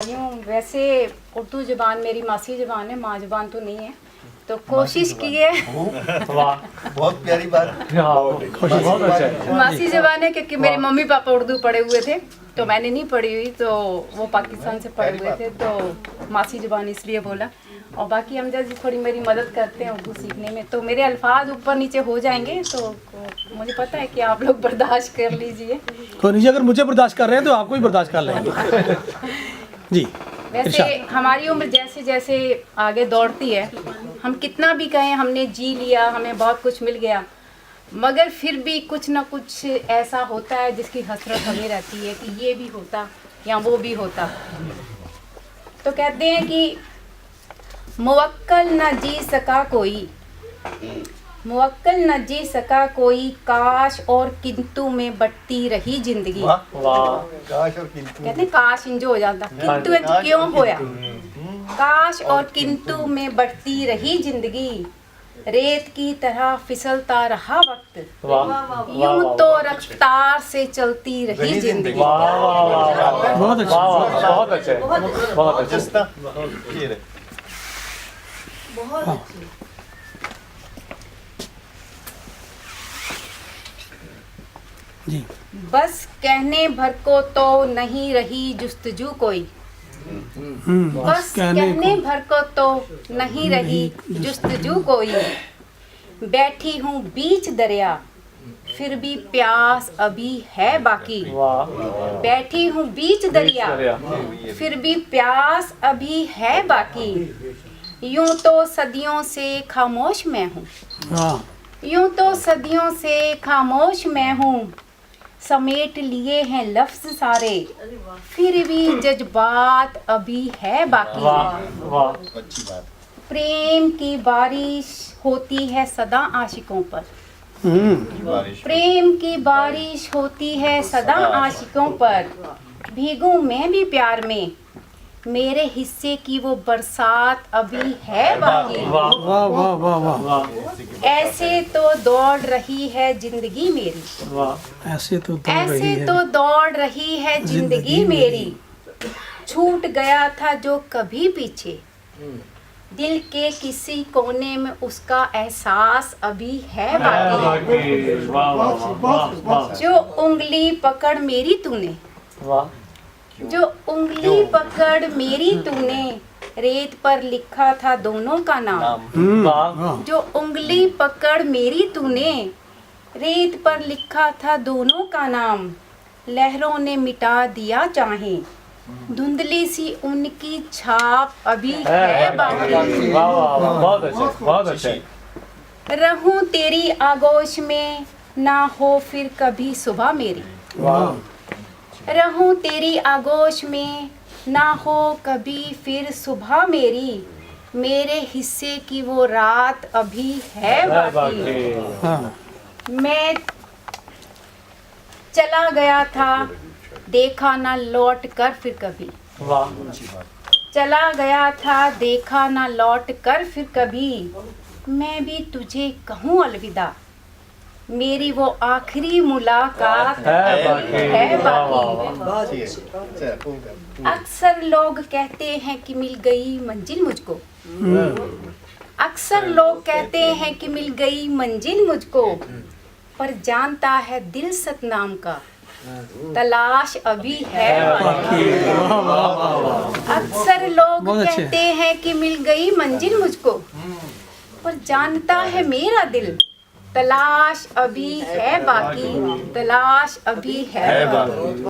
वैसे उर्दू ज़बान मेरी मासी ज़बान है, माँ ज़बान तो नहीं है, तो कोशिश की है। वाह बहुत प्यारी बात। कोशिश बहुत अच्छा है। मासी ज़बान है क्योंकि मेरे मम्मी पापा उर्दू पढ़े हुए थे, तो मैंने नहीं पढ़ी हुई, तो वो पाकिस्तान से पढ़े हुए थे, तो मासी ज़बान इसलिए बोला। और बाकी हम जैसे थोड़ी मेरी मदद करते हैं उर्दू सीखने में, तो मेरे अल्फाज ऊपर नीचे हो जाएंगे, तो मुझे पता है कि आप लोग बर्दाश्त कर लीजिए। तो नीचे अगर मुझे बर्दाश्त कर रहे हैं तो आपको भी बर्दाश्त कर लेंगे। जी। वैसे हमारी उम्र जैसे जैसे आगे दौड़ती है, हम कितना भी कहें हमने जी लिया, हमें बहुत कुछ मिल गया, मगर फिर भी कुछ ना कुछ ऐसा होता है जिसकी हसरत हमें रहती है कि ये भी होता या वो भी होता। तो कहते हैं कि मुवक्कल न जी सका कोई, मुवक्कल न जी सका कोई, काश और किंतु में बटती रही जिंदगी। वाह काश और किंतु। कहते हैं काश इंजो हो जाता, किंतु इंज क्यों होया। काश और किंतु में बढ़ती रही जिंदगी, रेत की तरह फिसलता रहा वक्त, यूं तो रफ्तार से चलती रही जिंदगी। बहुत अच्छा। बहुत अच्छे बहुत अच्छे। जस्ता ये रहे। बहुत अच्छी। जी। बस कहने भर को तो नहीं रही जुस्तजू कोई, बस कहने भर को तो नहीं रही जुस्तजू कोई, बैठी हूँ बीच दरिया फिर भी प्यास अभी है बाकी। बैठी हूँ बीच दरिया फिर भी प्यास अभी है बाकी, यूं तो सदियों से खामोश मैं हूँ, यूं तो सदियों से खामोश मैं हूँ, समेट लिए हैं लफ्ज सारे फिर भी जज्बात अभी है बाकी। अच्छी बात। प्रेम की बारिश होती है सदा आशिकों पर, बारिश। प्रेम की बारिश होती है सदा आशिकों पर, भीगूं मैं भी प्यार में, मेरे हिस्से की वो बरसात अभी है बाकी। वाह वाह वाह वाह। ऐसे तो दौड़ रही है जिंदगी मेरी, ऐसे तो ऐसे तो दौड़ रही है जिंदगी मेरी, छूट गया था जो कभी पीछे, दिल के किसी कोने में उसका एहसास अभी है बाकी। जो उंगली पकड़ मेरी तूने, जो उंगली पकड़ मेरी तूने, रेत पर लिखा था दोनों का नाम। जो उंगली पकड़ मेरी तूने, रेत पर लिखा था दोनों का नाम, लहरों ने मिटा दिया चाहे, धुंधली सी उनकी छाप अभी है बाकी। बहुत अच्छे बहुत अच्छे। रहूं तेरी आगोश में ना हो फिर कभी सुबह मेरी, रहूं तेरी आगोश में ना हो कभी फिर सुबह मेरी, मेरे हिस्से की वो रात अभी है बाकी। मैं चला गया था देखा ना लौट कर फिर कभी, चला गया था देखा ना लौट कर फिर कभी, मैं भी तुझे कहूँ अलविदा, मेरी वो आखिरी मुलाकात है बाकी। अक्सर लोग कहते हैं कि मिल गई मंजिल मुझको, अक्सर लोग कहते हैं कि मिल गई मंजिल मुझको, पर जानता है दिल सतनाम का तलाश अभी है बाकी। अक्सर लोग कहते हैं कि मिल गई मंजिल मुझको, पर जानता है मेरा दिल तलाश अभी है बाकी, तलाश अभी है बाकी।